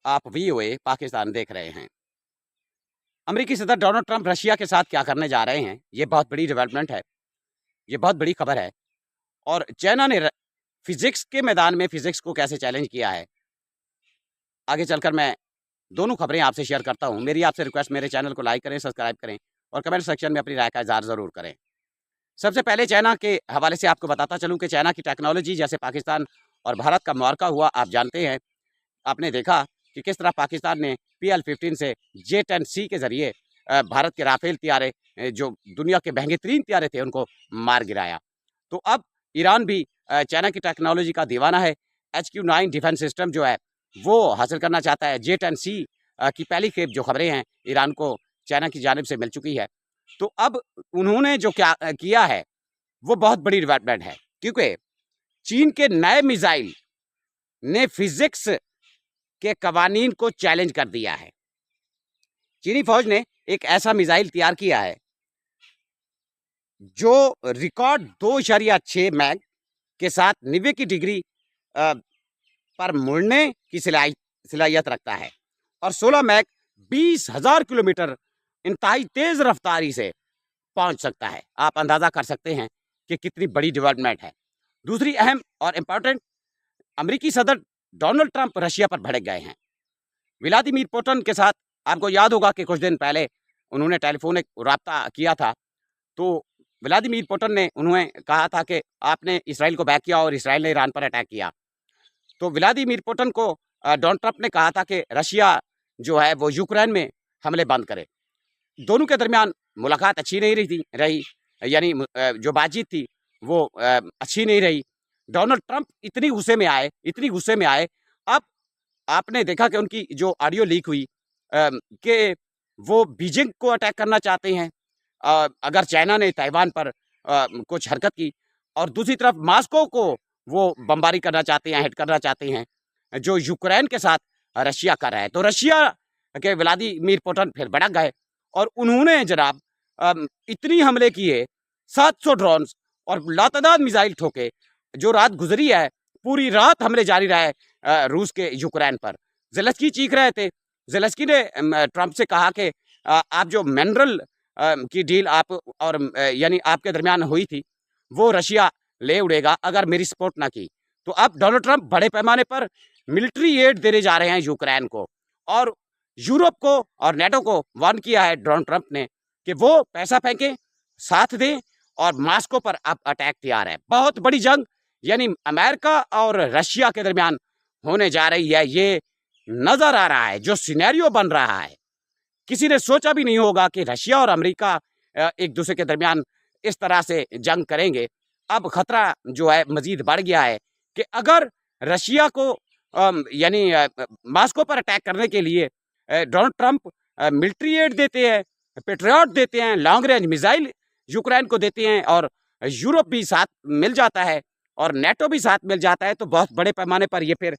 आप वीओए पाकिस्तान देख रहे हैं। अमेरिकी सदर डोनाल्ड ट्रंप रशिया के साथ क्या करने जा रहे हैं, ये बहुत बड़ी डेवलपमेंट है, ये बहुत बड़ी खबर है। और चाइना ने फिजिक्स के मैदान में फिजिक्स को कैसे चैलेंज किया है, आगे चलकर मैं दोनों खबरें आपसे शेयर करता हूं। मेरी आपसे रिक्वेस्ट, मेरे चैनल को लाइक करें, सब्सक्राइब करें और कमेंट सेक्शन में अपनी राय का इजहार ज़रूर करें। सबसे पहले चाइना के हवाले से आपको बताता चलूं कि चाइना की टेक्नोलॉजी, जैसे पाकिस्तान और भारत का मुआरका हुआ, आप जानते हैं, आपने देखा कि किस तरह पाकिस्तान ने PL-15 से J-10C के ज़रिए भारत के राफेल त्यारे, जो दुनिया के महंगे तरीन त्यारे थे, उनको मार गिराया। तो अब ईरान भी चाइना की टेक्नोलॉजी का दीवाना है। HQ-9 डिफेंस सिस्टम जो है वो हासिल करना चाहता है। J-10C की पहली खेप, जो खबरें हैं, ईरान को चाइना की जानिब से मिल चुकी है। तो अब उन्होंने जो क्या किया है वो बहुत बड़ी डेवलपमेंट है, क्योंकि चीन के नए मिसाइल ने फिजिक्स के कवानीन को चैलेंज कर दिया है। चीनी फौज ने एक ऐसा मिसाइल तैयार किया है जो रिकॉर्ड 2.6 मैग के साथ 90 की डिग्री पर मुड़ने की सलाहियत रखता है और 16 मैग 20,000 किलोमीटर इंतहाई तेज रफ्तारी से पहुंच सकता है। आप अंदाजा कर सकते हैं कि कितनी बड़ी डेवलपमेंट है। दूसरी अहम और इम्पोर्टेंट, अमेरिकी सदर डोनाल्ड ट्रंप रशिया पर भड़क गए हैं। व्लादिमीर पुतिन के साथ आपको याद होगा कि कुछ दिन पहले उन्होंने टेलीफोनिक रब्ता किया था। तो व्लादिमीर पुतिन ने उन्हें कहा था कि आपने इसराइल को बैक किया और इसराइल ने ईरान पर अटैक किया। तो व्लादिमीर पुतिन को डोनाल्ड ट्रंप ने कहा था कि रशिया जो है वो यूक्रेन में हमले बंद करे। दोनों के दरमियान मुलाकात अच्छी नहीं रही, यानी जो बातचीत थी वो अच्छी नहीं रही। डोनाल्ड ट्रंप इतनी गुस्से में आए। अब आपने देखा कि उनकी जो ऑडियो लीक हुई कि वो बीजिंग को अटैक करना चाहते हैं अगर चाइना ने ताइवान पर कुछ हरकत की, और दूसरी तरफ मॉस्को को वो बमबारी करना चाहते हैं, हिट करना चाहते हैं, जो यूक्रेन के साथ रशिया कर रहा है। तो रशिया के व्लादिमीर पुतिन फिर भड़क गए और उन्होंने जनाब इतनी हमले किए, 700 ड्रोन्स और लातादाद मिसाइल ठोके। जो रात गुजरी है, पूरी रात हमले जारी रहे रूस के यूक्रेन पर। ज़ेलेंस्की चीख रहे थे। ज़ेलेंस्की ने ट्रंप से कहा कि आप जो मिनरल की डील आप और यानी आपके दरमियान हुई थी, वो रशिया ले उड़ेगा अगर मेरी सपोर्ट ना की। तो अब डोनाल्ड ट्रंप बड़े पैमाने पर मिलिट्री एड देने जा रहे हैं यूक्रेन को, और यूरोप को और नेटो को वार्न किया है डोनाल्ड ट्रंप ने कि वो पैसा फेंकें, साथ दें, और मॉस्को पर अब अटैक तैयार है। बहुत बड़ी जंग यानी अमेरिका और रशिया के दरमियान होने जा रही है। ये नजर आ रहा है, जो सिनेरियो बन रहा है, किसी ने सोचा भी नहीं होगा कि रशिया और अमेरिका एक दूसरे के दरमियान इस तरह से जंग करेंगे। अब खतरा जो है मजीद बढ़ गया है कि अगर रशिया को यानी मॉस्को पर अटैक करने के लिए डोनाल्ड ट्रंप मिलिट्री एड देते हैं, पेट्रियट देते हैं, लॉन्ग रेंज मिसाइल यूक्रेन को देते हैं, और यूरोप भी साथ मिल जाता है और नेटो भी साथ मिल जाता है, तो बहुत बड़े पैमाने पर ये फिर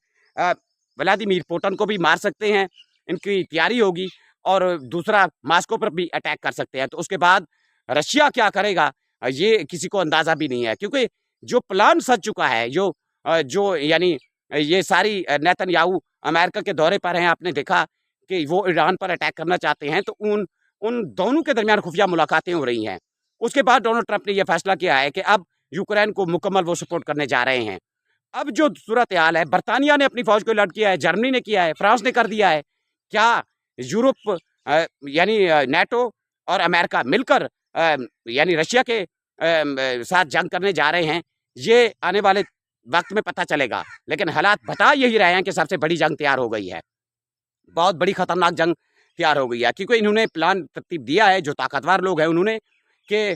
व्लादिमीर पुतिन को भी मार सकते हैं, इनकी तैयारी होगी, और दूसरा मॉस्को पर भी अटैक कर सकते हैं। तो उसके बाद रशिया क्या करेगा ये किसी को अंदाजा भी नहीं है, क्योंकि जो प्लान सज चुका है, जो यानी ये सारी नेतन्याहू अमेरिका के दौरे पर हैं, आपने देखा कि वो ईरान पर अटैक करना चाहते हैं, तो उन दोनों के दरमियान खुफिया मुलाकातें हो रही हैं। उसके बाद डोनाल्ड ट्रंप ने यह फैसला किया है कि अब यूक्रेन को मुकम्मल वो सपोर्ट करने जा रहे हैं। अब जो सूरत हाल है, बरतानिया ने अपनी फौज को अलर्ट किया है, जर्मनी ने किया है, फ्रांस ने कर दिया है। क्या यूरोप यानी नेटो और अमेरिका मिलकर यानी रशिया के साथ जंग करने जा रहे हैं? ये आने वाले वक्त में पता चलेगा, लेकिन हालात बता यही रहे हैं कि सबसे बड़ी जंग तैयार हो गई है। बहुत बड़ी खतरनाक जंग तैयार हो गई है, क्योंकि इन्होंने प्लान तरतीब दिया है, जो ताकतवर लोग हैं उन्होंने, कि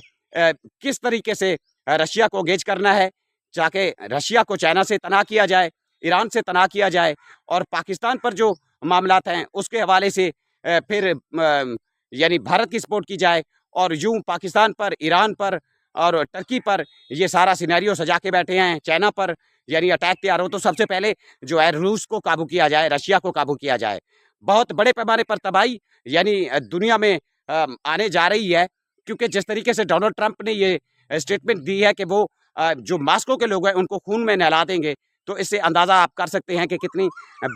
किस तरीके से रशिया को एंगेज करना है, ताकि रशिया को चाइना से तनाह किया जाए, ईरान से तनाह किया जाए, और पाकिस्तान पर जो मामलात हैं उसके हवाले से फिर यानी भारत की सपोर्ट की जाए, और यूं पाकिस्तान पर, ईरान पर और टर्की पर ये सारा सिनेरियो सजा के बैठे हैं। चाइना पर यानी अटैक तैयार हो तो सबसे पहले जो है रूस को काबू किया जाए, रशिया को काबू किया जाए। बहुत बड़े पैमाने पर तबाही यानी दुनिया में आने जा रही है, क्योंकि जिस तरीके से डोनाल्ड ट्रंप ने ये स्टेटमेंट दी है कि वो जो मॉस्को के लोग हैं उनको खून में नहला देंगे, तो इससे अंदाज़ा आप कर सकते हैं कि कितनी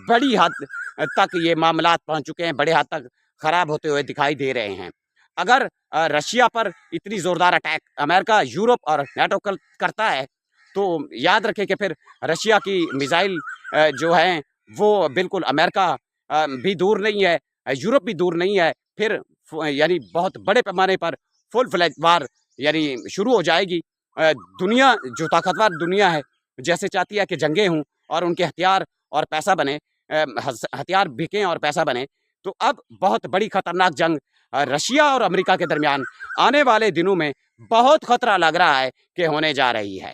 बड़ी हद तक ये मामलात पहुँच चुके हैं, बड़े हद तक ख़राब होते हुए दिखाई दे रहे हैं। अगर रशिया पर इतनी ज़ोरदार अटैक अमेरिका, यूरोप और नाटो करता है, तो याद रखें कि फिर रशिया की मिसाइल जो हैं वो बिल्कुल अमेरिका भी दूर नहीं है, यूरोप भी दूर नहीं है, फिर यानी बहुत बड़े पैमाने पर फुल फ्लेज वार यानी शुरू हो जाएगी। दुनिया जो ताकतवर दुनिया है, जैसे चाहती है कि जंगें हों और उनके हथियार और पैसा बने, हथियार बिकें और पैसा बने, तो अब बहुत बड़ी खतरनाक जंग रशिया और अमेरिका के दरमियान आने वाले दिनों में बहुत खतरा लग रहा है कि होने जा रही है।